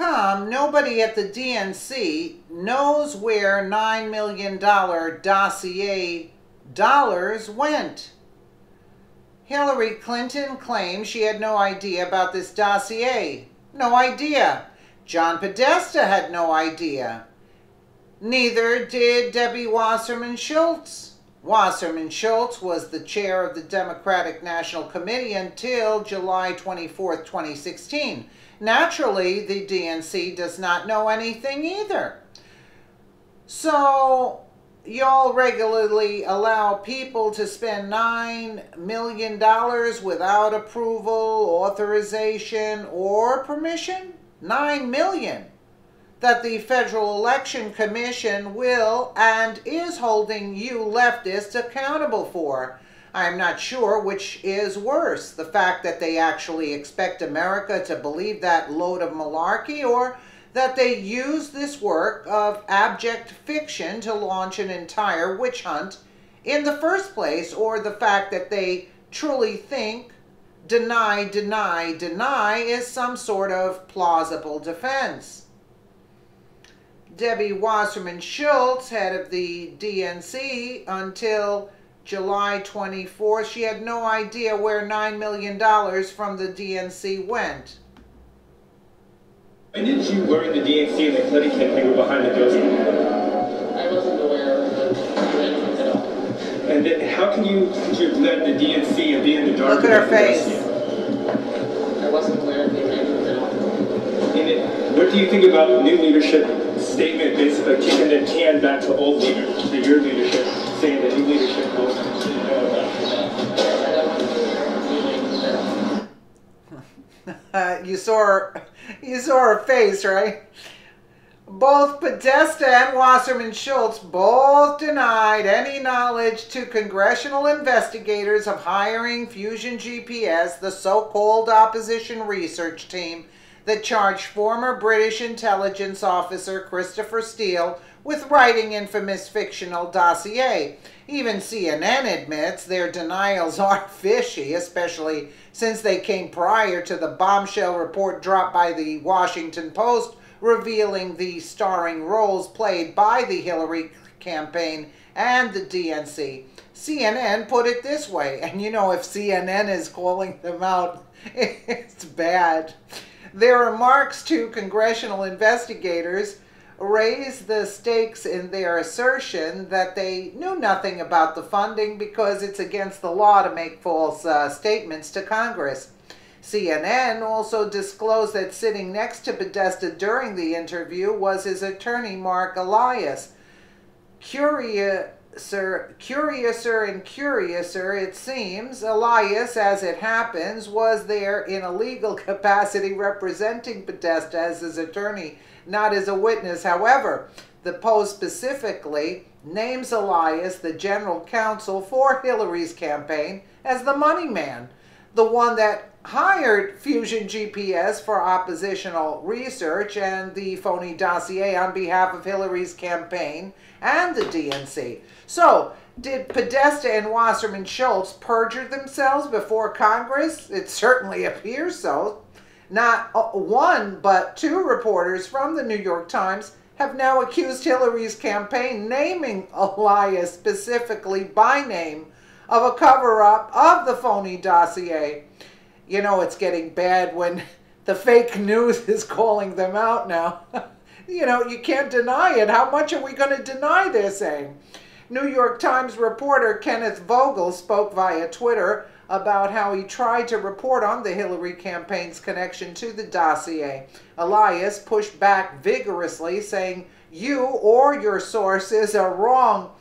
come nobody at the DNC knows where $9 million dossier dollars went? Hillary Clinton claims she had no idea about this dossier. No idea. John Podesta had no idea. Neither did Debbie Wasserman Schultz. Wasserman Schultz was the chair of the Democratic National Committee until July 24, 2016. Naturally, the DNC does not know anything either. So, y'all regularly allow people to spend $9 million without approval, authorization, or permission? $9 million that the Federal Election Commission will and is holding you leftists accountable for. I'm not sure which is worse, the fact that they actually expect America to believe that load of malarkey, or that they use this work of abject fiction to launch an entire witch hunt in the first place, or the fact that they truly think deny is some sort of plausible defense. Debbie Wasserman Schultz, head of the DNC until July 24th, she had no idea where $9 million from the DNC went. When did you learn the DNC and the Clinton campaign were behind the Dossier? I wasn't aware of anything at all. And then how can you let the DNC and be in the dark? Look at her face. I wasn't aware of anything at all. And what do you think about the new leadership statement, basically kicking the can back to old leadership, to your leadership, saying that new leadership will know about it? You saw her face, right? Both Podesta and Wasserman Schultz both denied any knowledge to congressional investigators of hiring Fusion GPS, the so-called opposition research team that charged former British intelligence officer Christopher Steele with writing infamous fictional Dossier. Even CNN admits their denials are fishy, especially since they came prior to the bombshell report dropped by the Washington Post revealing the starring roles played by the Hillary campaign and the DNC. CNN put it this way, and you know, if CNN is calling them out, it's bad. Their remarks to congressional investigators raise the stakes in their assertion that they knew nothing about the funding because it's against the law to make false statements to Congress. CNN also disclosed that sitting next to Podesta during the interview was his attorney, Mark Elias. Curiouser and curiouser, it seems, Elias, as it happens, was there in a legal capacity representing Podesta as his attorney, not as a witness. However, the Post specifically names Elias, the general counsel for Hillary's campaign, as the money man, the one that hired Fusion GPS for oppositional research and the phony dossier on behalf of Hillary's campaign and the DNC. So, did Podesta and Wasserman Schultz perjure themselves before Congress? It certainly appears so. Not one, but two reporters from the New York Times have now accused Hillary's campaign, naming Elias specifically by name, of a cover-up of the phony dossier. You know, it's getting bad when the fake news is calling them out now. You know, you can't deny it. How much are we going to deny, they're saying? New York Times reporter Kenneth Vogel spoke via Twitter about how he tried to report on the Hillary campaign's connection to the dossier. Elias pushed back vigorously, saying, "You or your sources are wrong."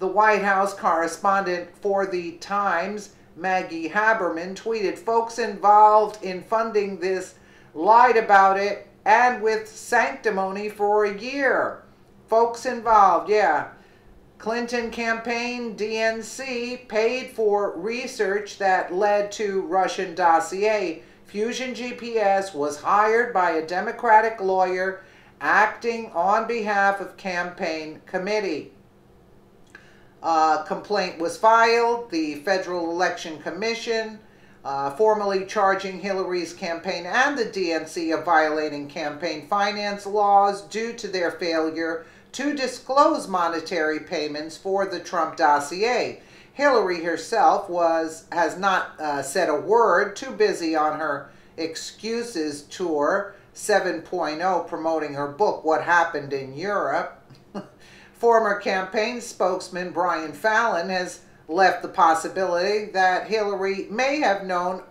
The White House correspondent for the Times, Maggie Haberman, tweeted, "Folks involved in funding this lied about it, and with sanctimony for a year." Folks involved, yeah. Clinton campaign, DNC, paid for research that led to Russian dossier. Fusion GPS was hired by a Democratic lawyer acting on behalf of campaign committee. A complaint was filed. The Federal Election Commission formally charging Hillary's campaign and the DNC of violating campaign finance laws due to their failure to disclose monetary payments for the Trump dossier. Hillary herself has not said a word, too busy on her Excuses Tour 7.0 promoting her book, What Happened in Europe. Former campaign spokesman Brian Fallon has left the possibility that Hillary may have known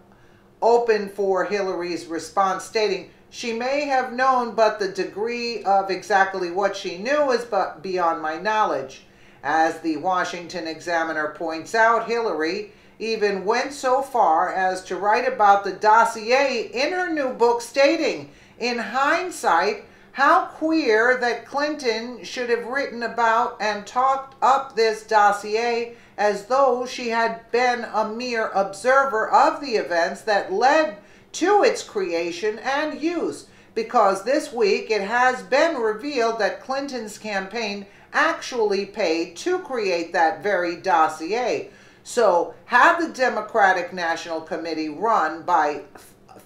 open for Hillary's response, stating, "She may have known, but the degree of exactly what she knew is beyond my knowledge." As the Washington Examiner points out, Hillary even went so far as to write about the dossier in her new book, stating, "In hindsight, how queer that Clinton should have written about and talked up this dossier as though she had been a mere observer of the events that led to its creation and use, because this week it has been revealed that Clinton's campaign actually paid to create that very dossier." So, had the Democratic National Committee run by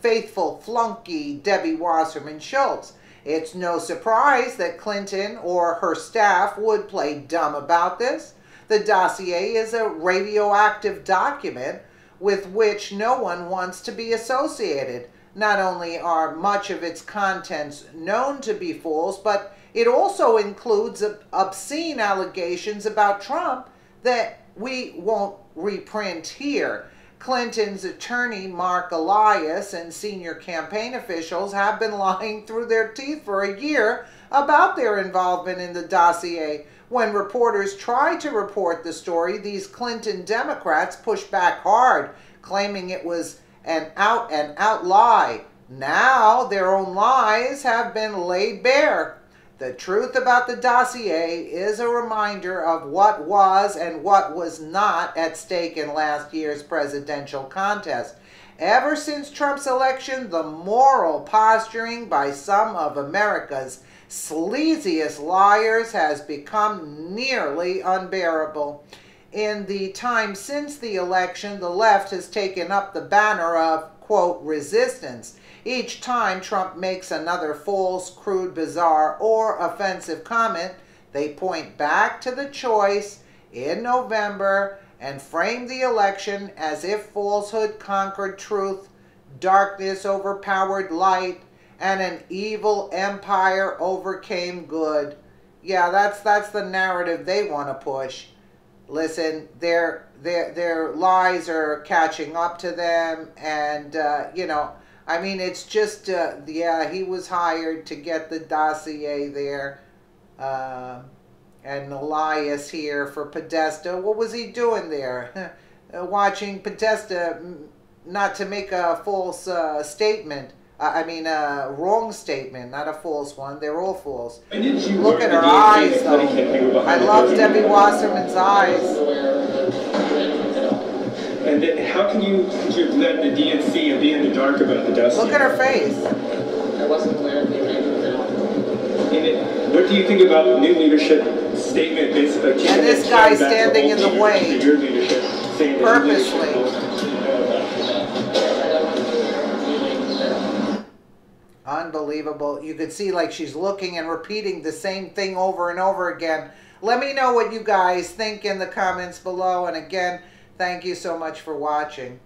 faithful flunky Debbie Wasserman Schultz, it's no surprise that Clinton or her staff would play dumb about this. The dossier is a radioactive document with which no one wants to be associated. Not only are much of its contents known to be false, but it also includes obscene allegations about Trump that we won't reprint here. Clinton's attorney, Mark Elias, and senior campaign officials have been lying through their teeth for a year about their involvement in the dossier. When reporters tried to report the story, these Clinton Democrats pushed back hard, claiming it was an out-and-out lie. Now their own lies have been laid bare. The truth about the dossier is a reminder of what was and what was not at stake in last year's presidential contest. Ever since Trump's election, the moral posturing by some of America's sleaziest liars has become nearly unbearable. In the time since the election, the left has taken up the banner of, quote, resistance. Each time Trump makes another false, crude, bizarre, or offensive comment, they point back to the choice in November and frame the election as if falsehood conquered truth, darkness overpowered light, and an evil empire overcame good. Yeah, that's the narrative they want to push. Listen, their lies are catching up to them, and you know, I mean, it's just yeah, he was hired to get the dossier there, and Elias here for Podesta. What was he doing there? Watching Podesta, not to make a false statement. I mean, a wrong statement, not a false one. They're all false. Look at her eyes, though. I love Debbie Wasserman's eyes. And then how could you let the DNC and be in the dark about the dossier? Look at her face. I wasn't aware of the What do you think about the new leadership statement, basically? And this guy standing in the way, your leadership, saying that purposely. Unbelievable. You could see like she's looking and repeating the same thing over and over again. Let me know what you guys think in the comments below. And again, thank you so much for watching.